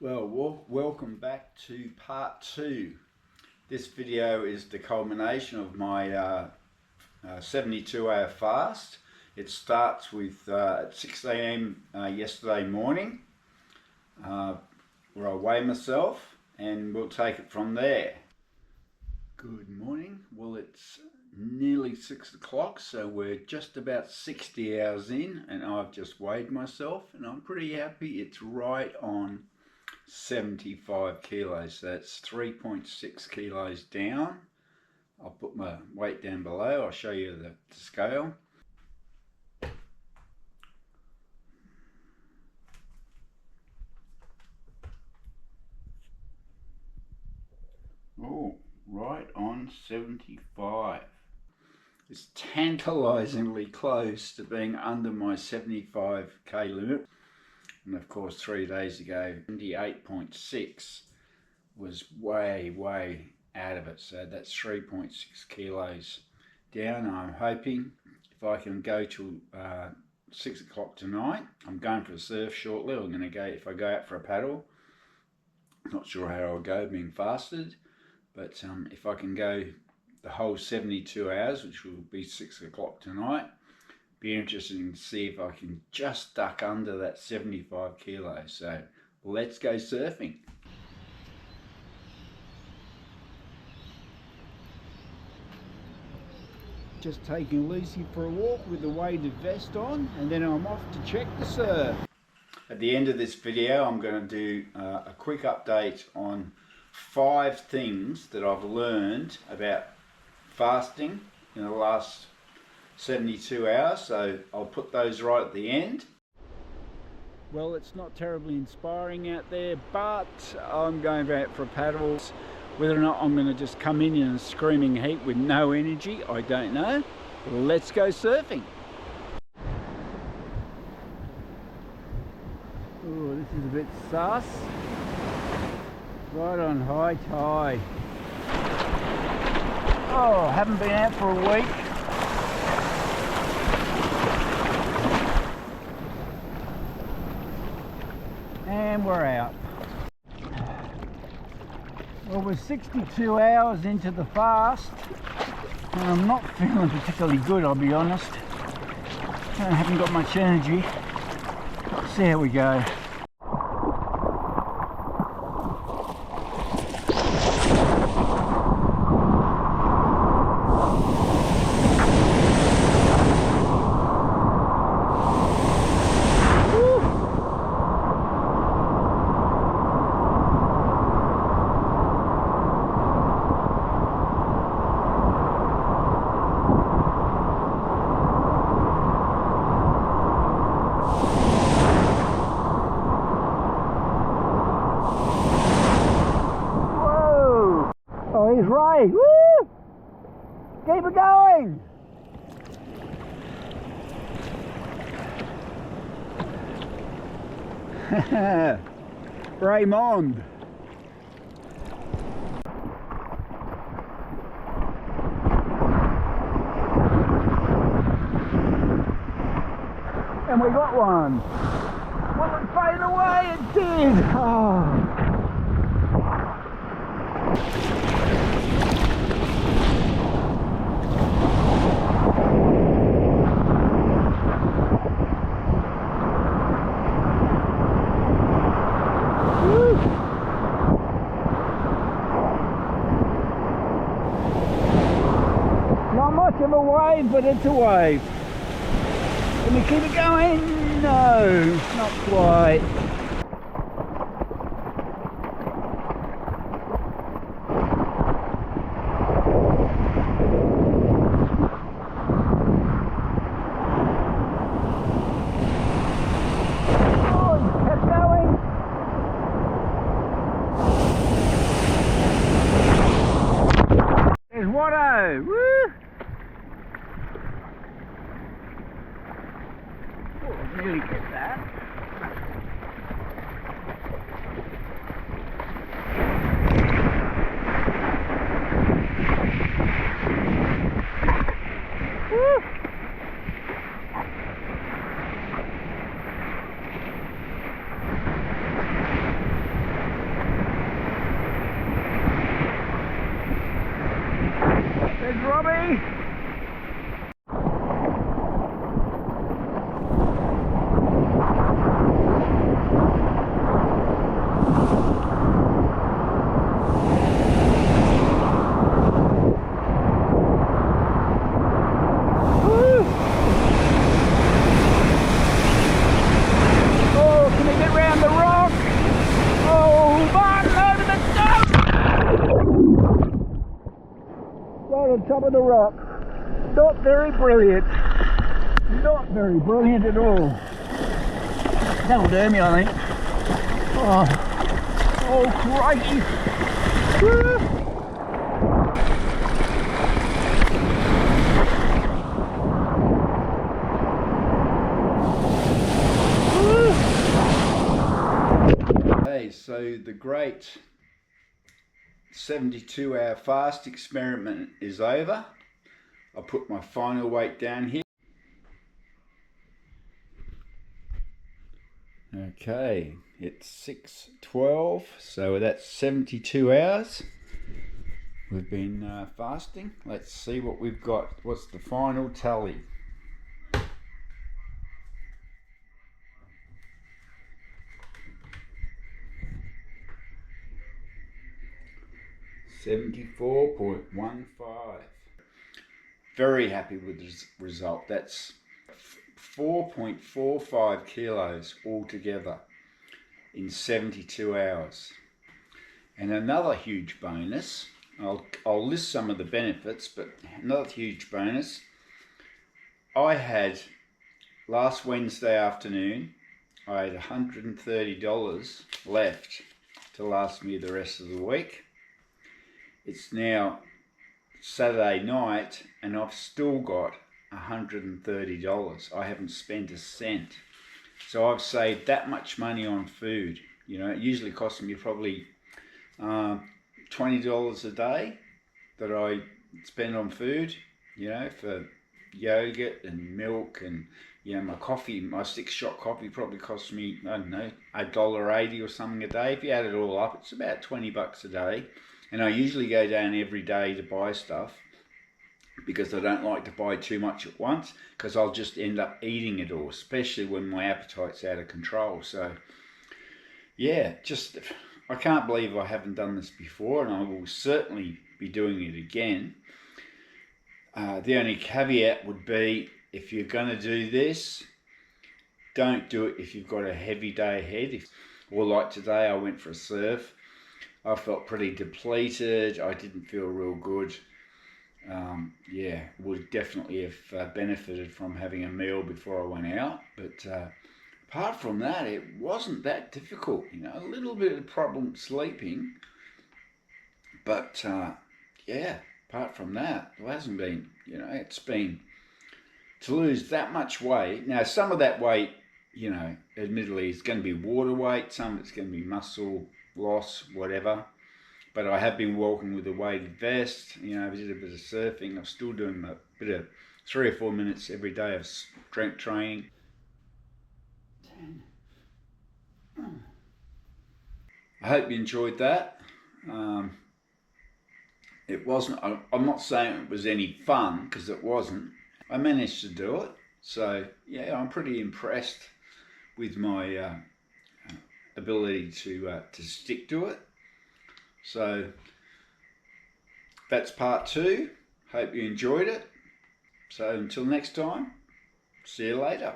Welcome back to part 2. This video is the culmination of my 72-hour fast. It starts with at 6 a.m. Yesterday morning, where I weigh myself, and we'll take it from there. Good morning. Well, it's nearly 6 o'clock, so we're just about 60 hours in, and I've just weighed myself, and I'm pretty happy. It's right on 75 kilos, so that's 3.6 kilos down. I'll put my weight down below. I'll show you the scale. Oh, right on 75. It's tantalizingly close to being under my 75k limit. And of course 3 days ago 78.6 was way out of it, so that's 3.6 kilos down. I'm hoping if I can go till 6 o'clock tonight. I'm going for a surf shortly. I'm going to go, if I go out for a paddle, not sure how I'll go being fasted, but if I can go the whole 72 hours, which will be 6 o'clock tonight, be interesting to see if I can just duck under that 75 kilos. So let's go surfing. Just taking Lucy for a walk with the weighted vest on, and then I'm off to check the surf. At the end of this video, I'm going to do a quick update on 5 things that I've learned about fasting in the last 72 hours, so I'll put those right at the end. Well, it's not terribly inspiring out there, but I'm going out for paddles. Whether or not I'm going to just come in a screaming heat with no energy, I don't know. Let's go surfing. Oh, this is a bit sus. Right on high tide. Oh, haven't been out for a week. And we're out. Well, we're 62 hours into the fast, and I'm not feeling particularly good, I'll be honest. I haven't got much energy. Let's see how we go. He's right. Woo! Keep it going. Raymond. And we got one. Will it fade away? It did. Oh. Not much of a wave, but it's a wave. Can we keep it going? No, not quite. Oh, he kept going. There's Watto. Woo! Really get that. Woo! Robbie! On top of the rock. Not very brilliant. Not very brilliant at all. That'll do me, I think. Oh crikey. Hey, so the great 72-hour fast experiment is over. I'll put my final weight down here. Okay, it's 6:12, so that's 72 hours. We've been fasting. Let's see what we've got. What's the final tally? $74.15. Very happy with this result. That's 4.45 kilos altogether in 72 hours. And another huge bonus, I'll list some of the benefits, but another huge bonus, I had last Wednesday afternoon, I had $130 left to last me the rest of the week. It's now Saturday night and I've still got $130. I haven't spent a cent. So I've saved that much money on food. You know, it usually costs me probably $20 a day that I spend on food, you know, for yogurt and milk and, you know, my coffee, my 6-shot coffee probably costs me, I don't know, $1.80 or something a day. If you add it all up, it's about 20 bucks a day. And I usually go down every day to buy stuff because I don't like to buy too much at once because I'll just end up eating it all, especially when my appetite's out of control. So yeah, just I can't believe I haven't done this before, and I will certainly be doing it again. The only caveat would be, if you're going to do this, don't do it if you've got a heavy day ahead. Or like today, I went for a surf. I felt pretty depleted. I didn't feel real good. Yeah, would definitely have benefited from having a meal before I went out. But apart from that, it wasn't that difficult. You know, a little bit of problem sleeping. But yeah, apart from that, it hasn't been, you know, it's been to lose that much weight. Now, some of that weight, you know, admittedly is going to be water weight. Some of it's going to be muscle loss, whatever. But I have been walking with a weighted vest. You know, I did a bit of surfing. I'm still doing a bit of 3 or 4 minutes every day of strength training. 10. I hope you enjoyed that. It wasn't, I'm not saying it was any fun, because it wasn't. I managed to do it. So yeah, I'm pretty impressed with my ability to stick to it. So that's part 2. Hope you enjoyed it. So until next time, see you later.